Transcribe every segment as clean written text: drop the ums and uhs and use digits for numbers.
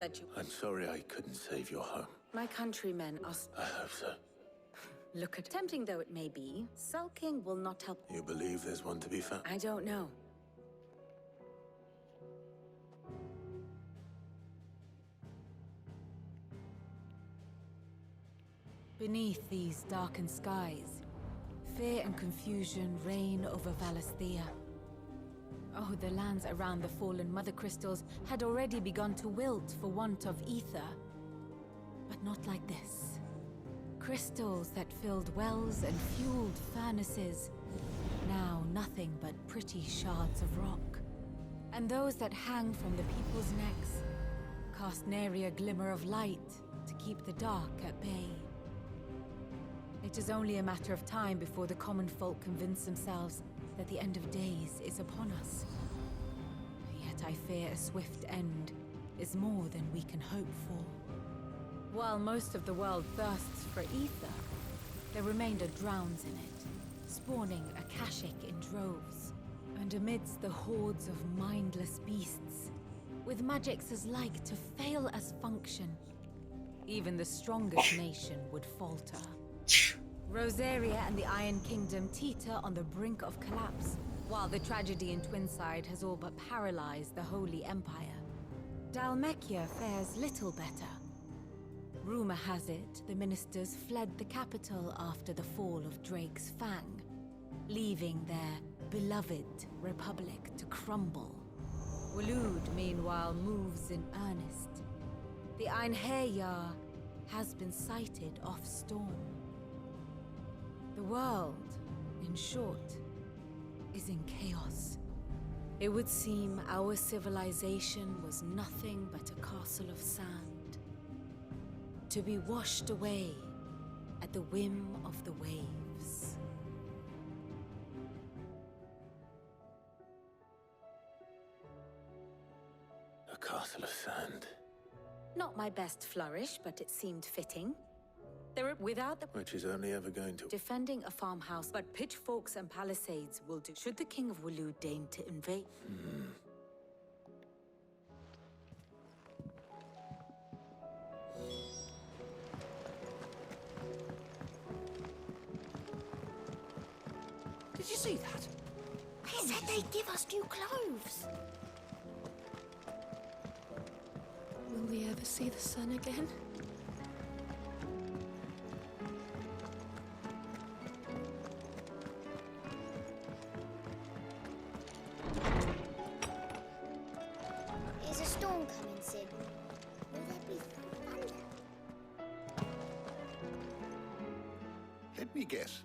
that you... I'm sorry I couldn't save your home. My countrymen are... I hope so. Look at... Tempting though it may be, sulking will not help. You believe there's one to be found? I don't know. Beneath these darkened skies, fear and confusion reign over Valisthea. Oh, the lands around the fallen Mother Crystals had already begun to wilt for want of ether. But not like this. Crystals that filled wells and fueled furnaces. Now nothing but pretty shards of rock. And those that hang from the people's necks cast nary a glimmer of light to keep the dark at bay. It is only a matter of time before the common folk convince themselves that the end of days is upon us. Yet I fear a swift end is more than we can hope for. While most of the world thirsts for ether, the remainder drowns in it, spawning Akashic in droves. And amidst the hordes of mindless beasts, with magics as like to fail as function, even the strongest nation would falter. Rosaria and the Iron Kingdom teeter on the brink of collapse, while the tragedy in Twinside has all but paralyzed the Holy Empire. Dalmekia fares little better. Rumor has it the ministers fled the capital after the fall of Drake's Fang, leaving their beloved republic to crumble. Waloed, meanwhile, moves in earnest. The Einherjar has been sighted off Storm. The world, in short, is in chaos. It would seem our civilization was nothing but a castle of sand, to be washed away at the whim of the waves. A castle of sand. Not my best flourish, but it seemed fitting. There, without the... Which is only ever going to... Defending a farmhouse, but pitchforks and palisades will do, should the King of Waloed deign to invade. Did you see that? They said they'd give us new clothes. Will we ever see the sun again? Is a storm coming soon? Will there be thunder? Let me guess.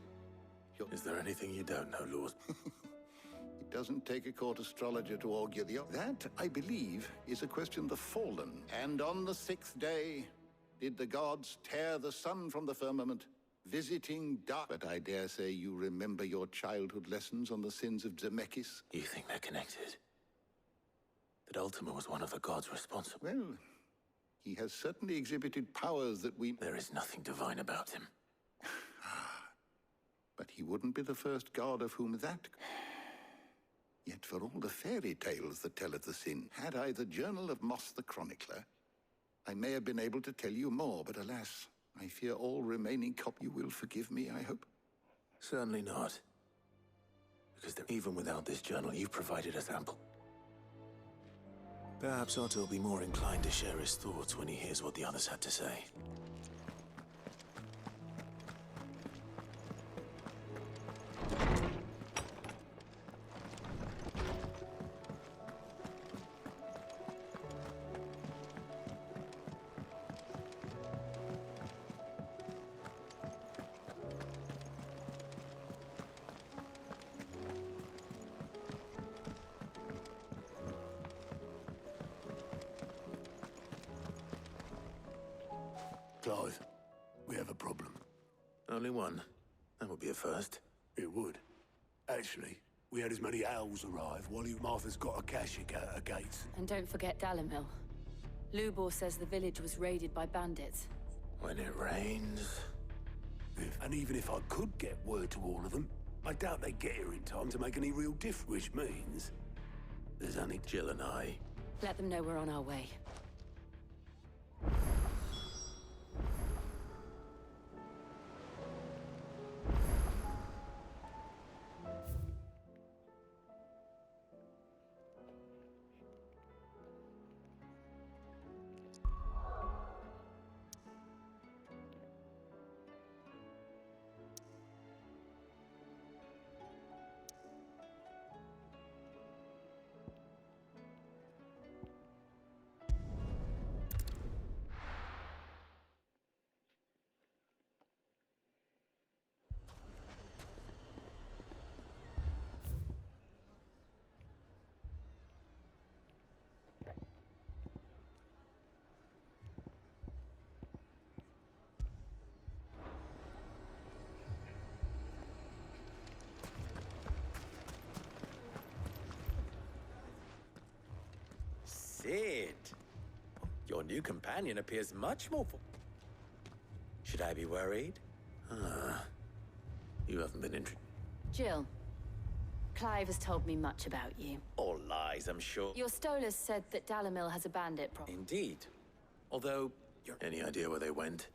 Is there anything you don't know, Lord? It doesn't take a court astrologer to augur the... That, I believe, is a question of the fallen. And on the 6th day, did the gods tear the sun from the firmament, visiting dark... But I dare say you remember your childhood lessons on the sins of Zemeckis? You think they're connected? That Ultima was one of the gods responsible? Well, he has certainly exhibited powers that we... There is nothing divine about him. But he wouldn't be the first god of whom that... Yet for all the fairy tales that tell of the sin, had I the journal of Moss the Chronicler, I may have been able to tell you more, but alas, I fear all remaining you will forgive me, I hope. Certainly not. Because even without this journal, you've provided us ample. Perhaps Otto will be more inclined to share his thoughts when he hears what the others had to say. Clive, we have a problem. Only one. That would be a first. It would. Actually, we had as many owls arrive while you Martha's got Akashic out her gates. And don't forget Dalimil. Lubor says the village was raided by bandits. When it rains... And even if I could get word to all of them, I doubt they'd get here in time to make any real difference, which means... There's only Jill and I. Let them know we're on our way. Sid. Your new companion appears much more... Should I be worried? You haven't been Jill, Clive has told me much about you. All lies, I'm sure. Your Stolas said that Dalamil has a bandit problem. Indeed. Although, Any idea where they went?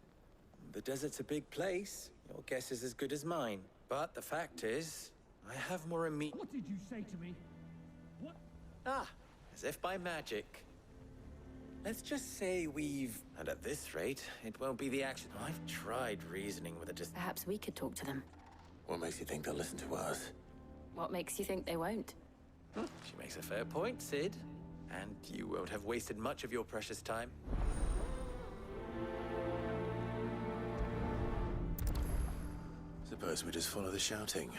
the desert's a big place. Your guess is as good as mine. But the fact is, I have more immediate... What did you say to me? What? Ah, as if by magic. Let's just say we've... And at this rate, it won't be the action. I've tried reasoning with it just... Perhaps we could talk to them. What makes you think they'll listen to us? What makes you think they won't? She makes a fair point, Sid. And you won't have wasted much of your precious time. Suppose we just follow the shouting.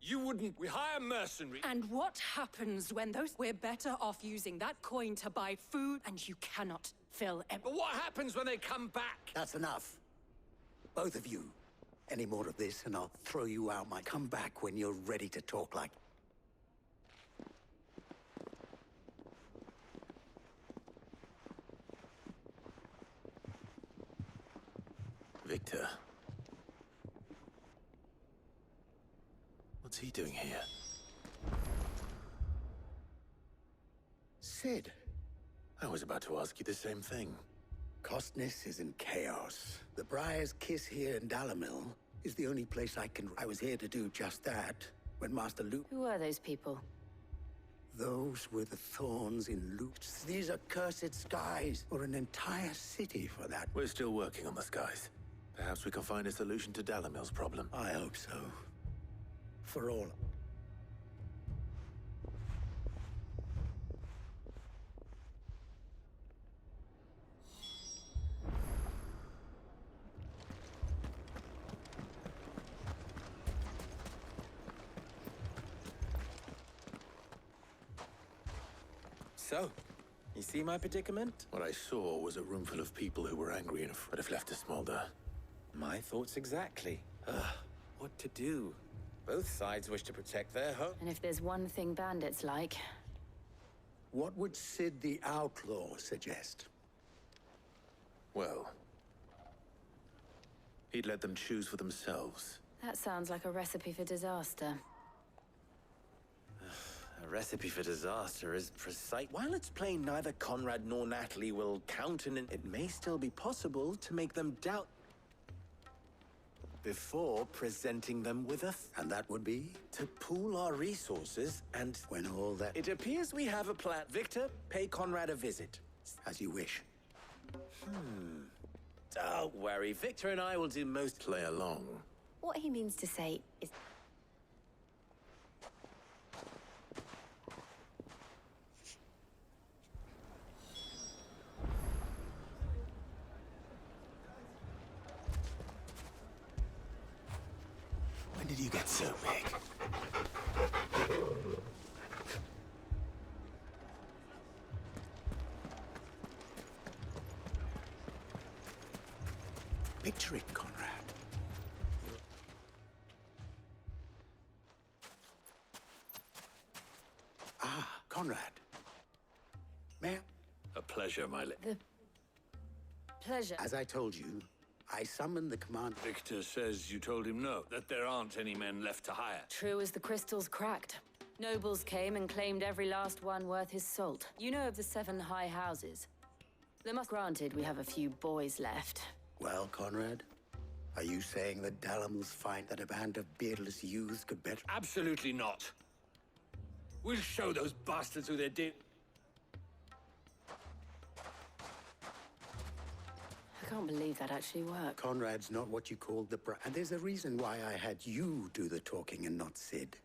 You wouldn't... We hire mercenaries. And what happens when those... We're better off using that coin to buy food, and you cannot fill every... But what happens when they come back? That's enough. Both of you. Any more of this, and I'll throw you out my... Come back when you're ready to talk like... Victor. What's he doing here? Sid, I was about to ask you the same thing. Costness is in chaos. The Briar's Kiss here in Dalamil is the only place I can... I was here to do just that when Master Luke... Who are those people? Those were the thorns in Luke's. These are cursed skies, or an entire city for that. We're still working on the skies. Perhaps we can find a solution to Dalamil's problem. I hope so. For all. So, you see my predicament? What I saw was a room full of people who were angry and afraid if left to smolder. My thoughts exactly. What to do? Both sides wish to protect their home. And if there's one thing bandits like... What would Sid the Outlaw suggest? Well, he'd let them choose for themselves. That sounds like a recipe for disaster. A recipe for disaster is precise. While it's plain neither Conrad nor Natalie will countenance, it may still be possible to make them doubt before presenting them with a... And that would be? To pool our resources and... When all that... It appears we have a plan. Victor, pay Conrad a visit. As you wish. Don't worry, Victor and I will do most... Play along. What he means to say is... When did you get so big? Picture it, Conrad. Ah, Conrad. Ma'am. A pleasure, my The... pleasure. As I told you, I summoned the command... Victor says you told him no, that there aren't any men left to hire. True as the crystals cracked. Nobles came and claimed every last one worth his salt. You know of the 7 high houses. Granted, we have a few boys left. Well, Conrad, are you saying that Dalamil's find that a band of beardless youths could better... Absolutely not. We'll show those bastards who they did. I can't believe that actually worked. Conrad's not what you called the and there's a reason why I had you do the talking and not Sid.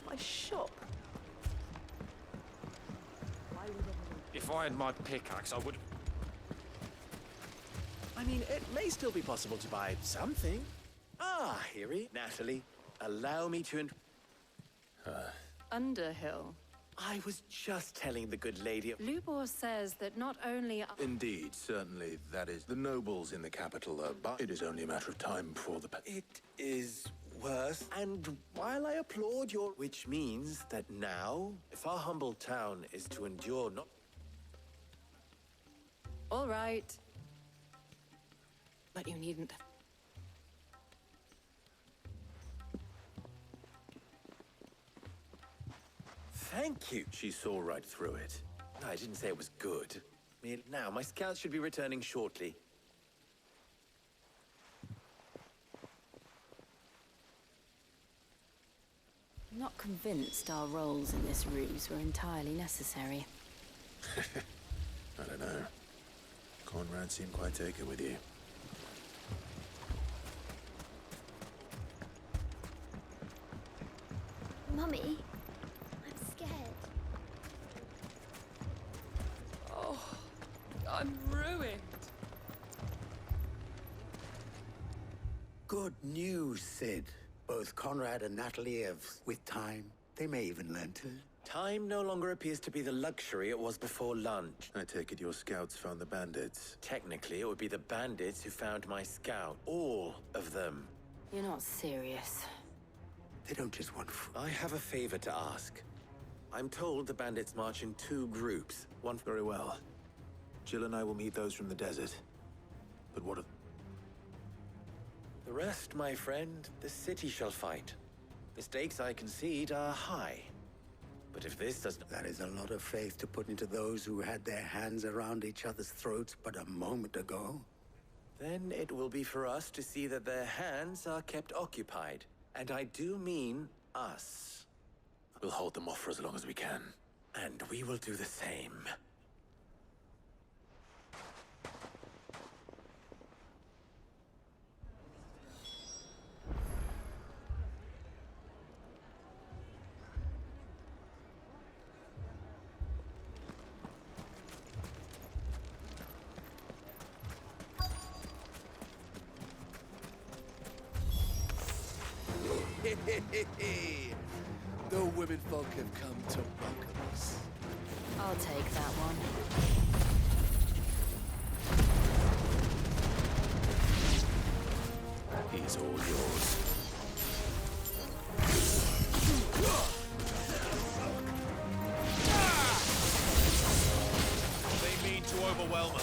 My shop. I had my pickaxe, I would... I mean, it may still be possible to buy something. Ah, here he... Natalie, allow me to... Underhill. I was just telling the good lady... Lubor says that not only... Indeed, certainly, that is. The nobles in the capital are, but it is only a matter of time before the... It is worse. And while I applaud your... Which means that now, if our humble town is to endure not... All right. But you needn't. Thank you. She saw right through it. I didn't say it was good. Now, my scouts should be returning shortly. I'm not convinced our roles in this ruse were entirely necessary. I don't know. Conrad seemed quite taken with you. Mummy, I'm scared. Oh, I'm ruined. Good news, Sid. Both Conrad and Natalie have, with time, they may even learn to... Time no longer appears to be the luxury it was before lunch. I take it your scouts found the bandits. Technically, it would be the bandits who found my scout. All of them. You're not serious. They don't just want food. I have a favor to ask. I'm told the bandits march in 2 groups. One... Very well. Jill and I will meet those from the desert. But what of... The rest, my friend, the city shall fight. The stakes, I concede, are high. But if this does not... That is a lot of faith to put into those who had their hands around each other's throats but a moment ago. Then it will be for us to see that their hands are kept occupied. And I do mean us. We'll hold them off for as long as we can. And we will do the same. The women folk have come to welcome us. I'll take that one. He's all yours. They mean to overwhelm us.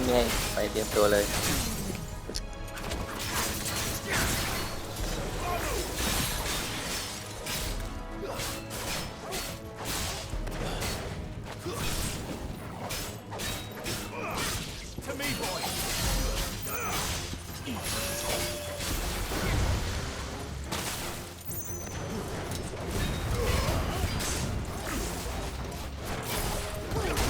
มีให้ไปเตรียมตัวเลย Wait.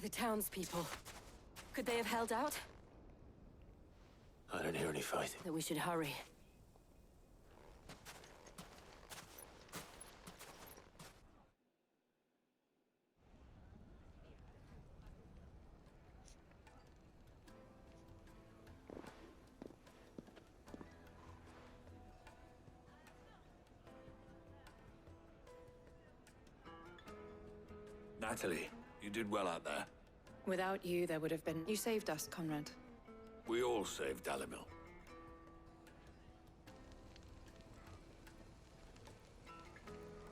The townspeople. Could they have held out? I don't hear any fighting. That we should hurry. Natalie, you did well out there. Without you, there would have been... You saved us, Conrad. We all saved Dalimil.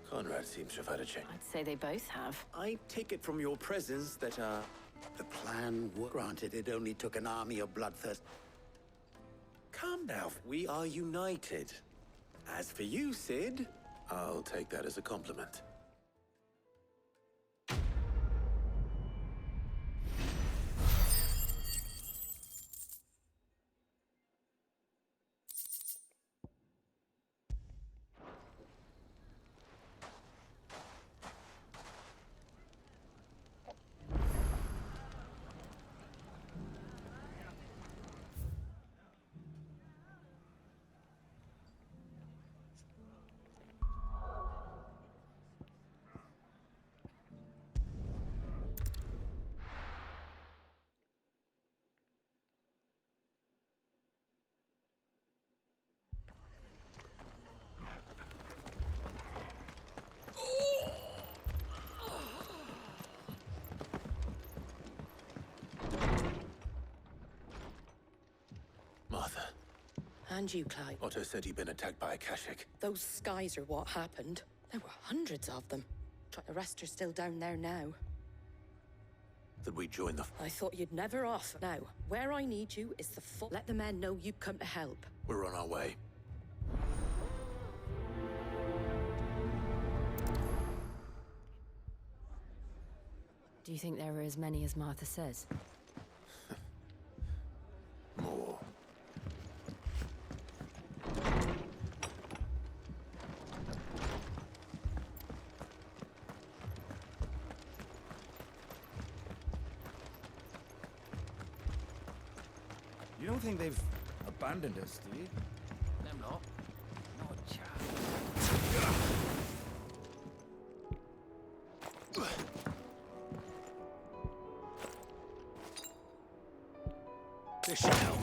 Conrad seems to have had a change. I'd say they both have. I take it from your presence that, The plan was granted. It only took an army of bloodthirst. Calm now. We are united. As for you, Sid... I'll take that as a compliment. Martha. And you, Clive. Otto said he'd been attacked by a Kashik. Those skies are what happened. There were hundreds of them. The rest are still down there now. That we join the... I thought you'd never off. Now, where I need you is the full... Let the men know you've come to help. We're on our way. Do you think there are as many as Martha says? More. You don't think they've abandoned us, do you? Them not. Not a chance. This should help.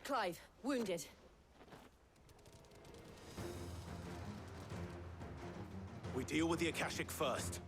Clive, wounded. We deal with the Akashic first.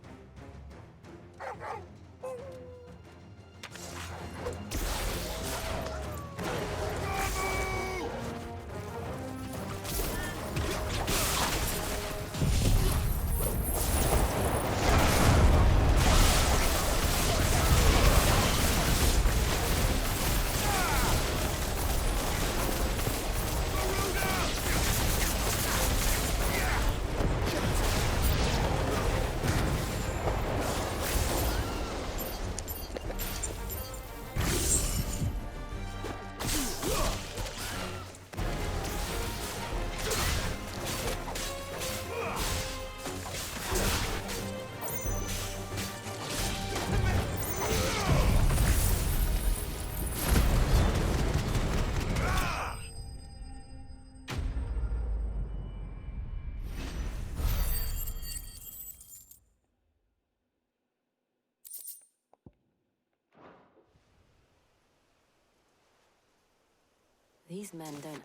These men don't...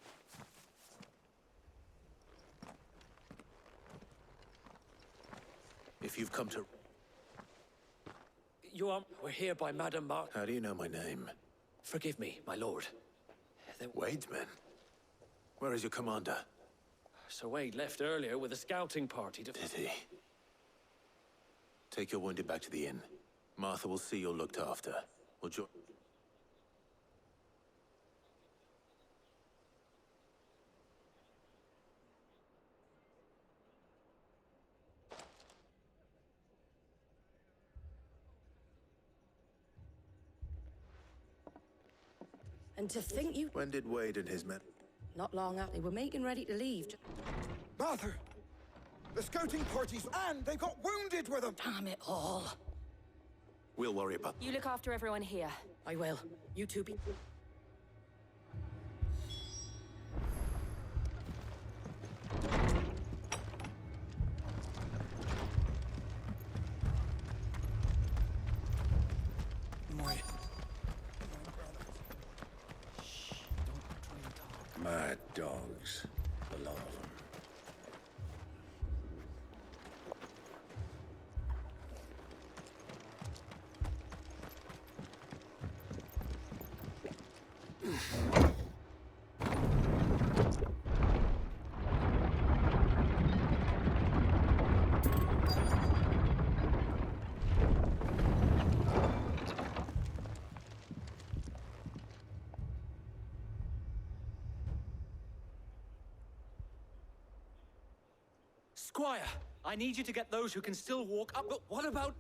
If you've come to... We're here by Madame Mark. How do you know my name? Forgive me, my lord. Wade's men? Where is your commander? Sir Wade left earlier with a scouting party to... Did he? Take your wounded back to the inn. Martha will see you're looked after. We'll And to think you... When did Wade and his men... Not long after, they were making ready to leave. Martha! The scouting parties, and they got wounded with them! Damn it all. We'll worry about... You look after everyone here. I will. You two be... Mad dogs. A lot of them. Squire, I need you to get those who can still walk up. But what about...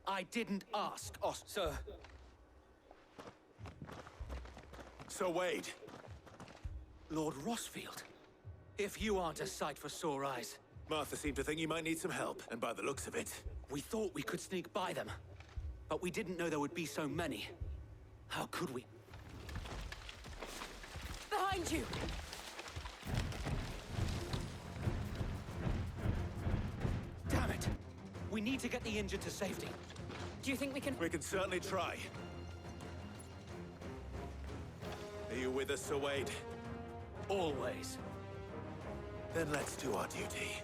I didn't ask, sir. Sir Wade. Lord Rossfield. If you aren't a sight for sore eyes. Martha seemed to think you might need some help, and by the looks of it... We thought we could sneak by them, but we didn't know there would be so many. How could we? Behind you! Damn it! We need to get the injured to safety. Do you think we can... We can certainly try. Are you with us, Sir Wade? Always. Then let's do our duty.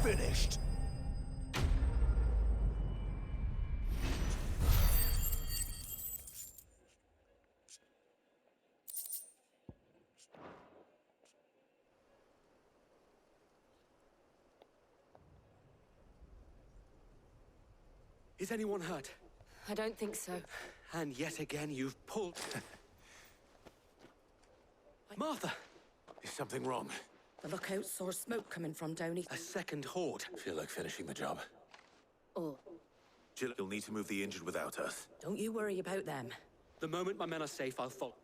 finished. Is anyone hurt? I don't think so. And yet again, you've pulled... Martha! Is something wrong? The lookout saw smoke coming from Downey. A second horde. Feel like finishing the job. Oh, Jill, you'll need to move the injured without us. don't you worry about them. The moment my men are safe, I'll follow.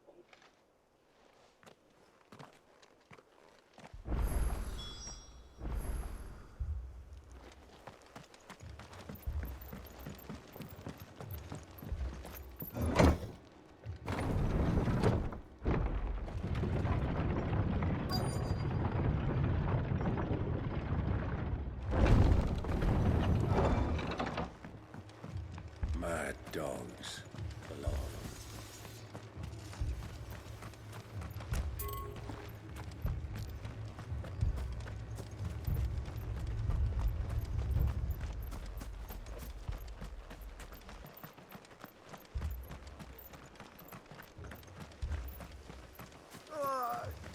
Mad dogs. A lot of them.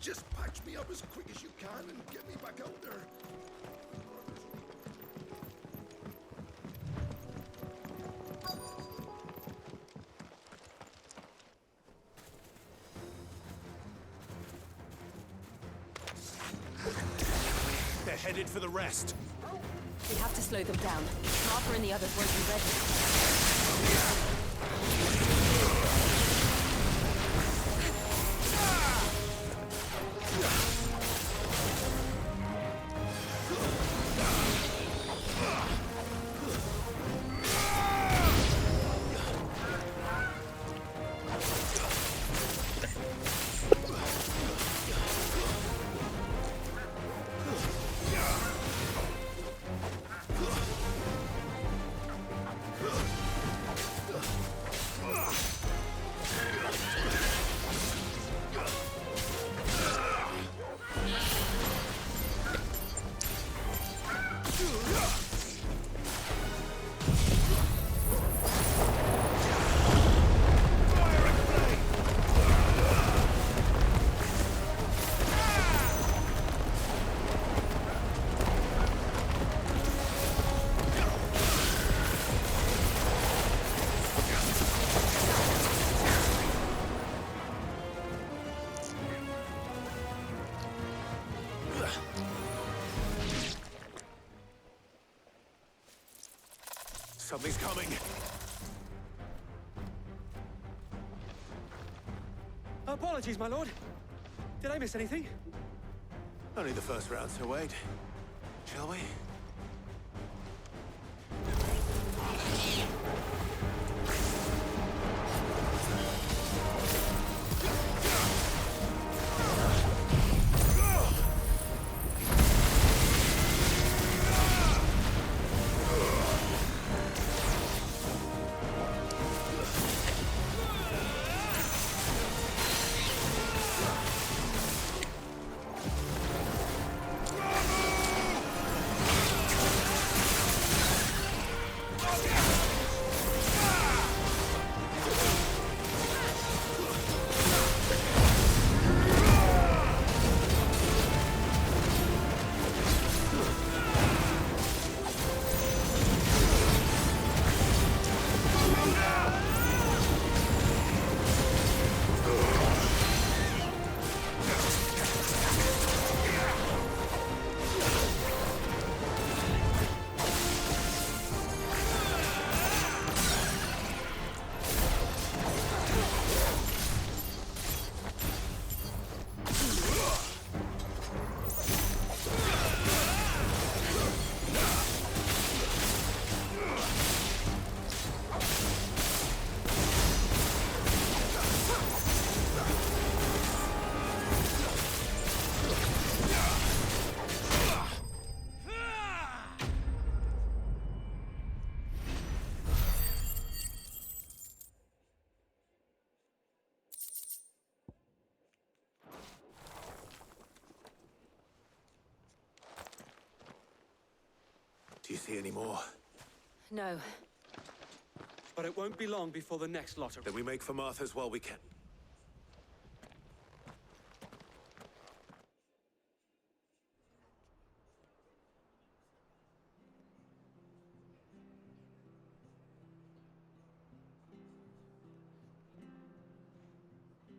Just patch me up as quick as you can and get me back out there. They're headed for the rest. We have to slow them down. Martha and the others won't be ready. Something's coming. Apologies, my lord. Did I miss anything? Only the first round, so wait. Shall we? Do you see any more? No. But it won't be long before the next lot. Then we make for Martha's while we can.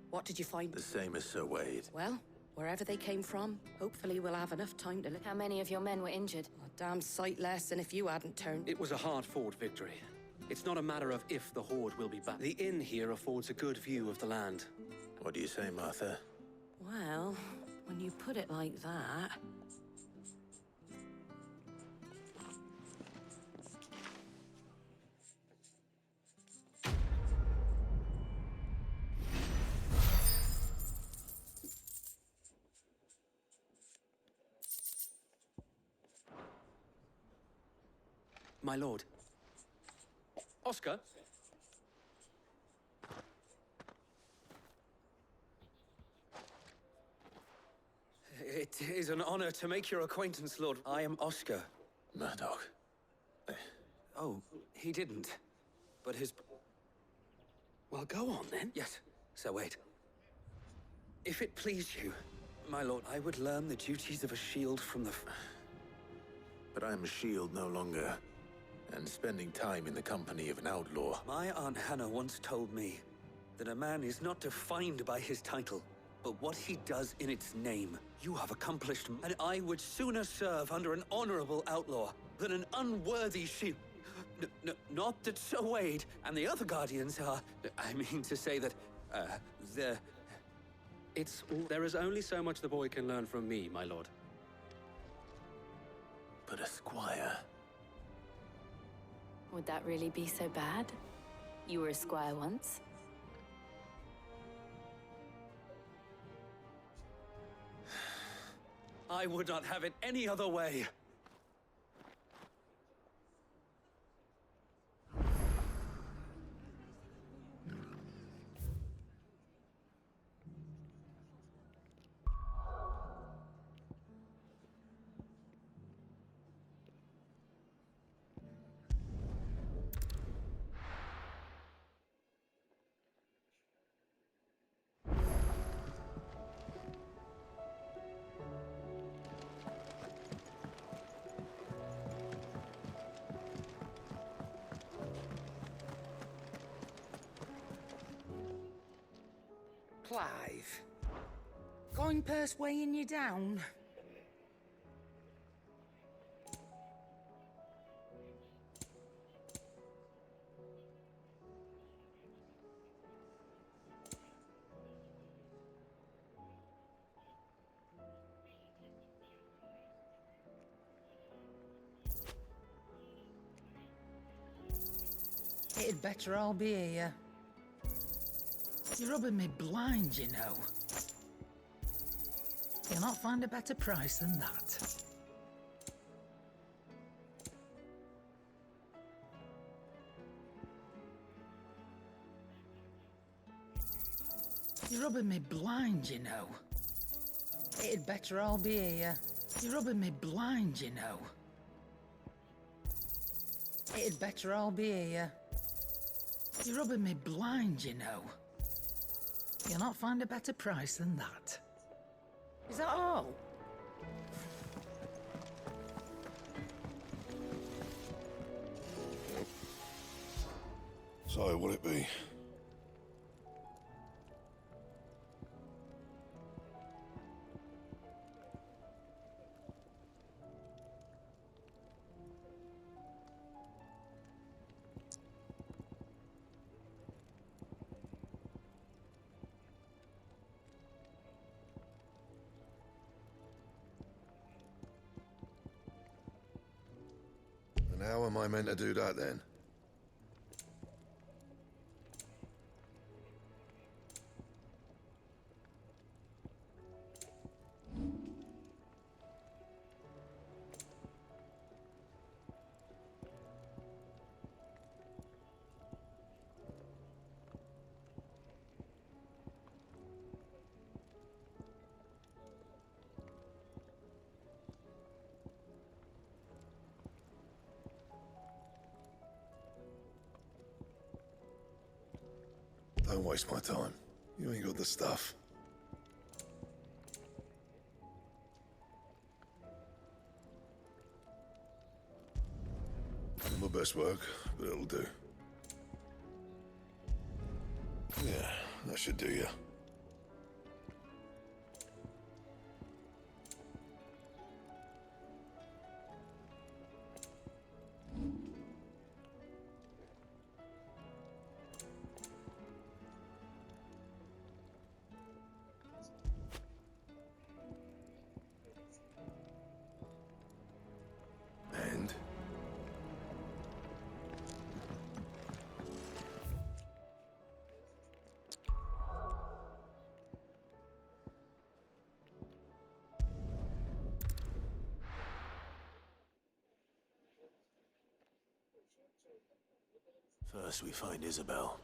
What did you find? The same as Sir Wade. Well, wherever they came from, hopefully we'll have enough time to look. How many of your men were injured? A damn sight less than if you hadn't turned. It was a hard-fought victory. It's not a matter of if the Horde will be back. The inn here affords a good view of the land. What do you say, Martha? Well, when you put it like that... My lord. Oscar? It is an honor to make your acquaintance, Lord. I am Oscar. Murdoch. Oh, he didn't. But his... Well, go on, then. Yes. So wait. If it please you, my lord, I would learn the duties of a shield from the... But I am a shield no longer. And spending time in the company of an outlaw. My Aunt Hannah once told me that a man is not defined by his title, but what he does in its name. You have accomplished, and I would sooner serve under an honorable outlaw than an unworthy shield. Not that Sir Wade and the other Guardians are... I mean to say that, There is only so much the boy can learn from me, my lord. But a squire... Would that really be so bad? You were a squire once. I would not have it any other way. Clive. Going purse weighing you down? It'd better all be here. You're rubbing me blind, you know. You'll not find a better price than that. You're rubbing me blind, you know. It'd better all be here. You're rubbing me blind, you know. It'd better all be here. You're rubbing me blind, you know. You'll not find a better price than that. Is that all? So, what'll it be? And how am I meant to do that then? Don't waste my time. You ain't got the stuff. Not my best work, but it'll do. Yeah, that should do you. And? First we find Isabel.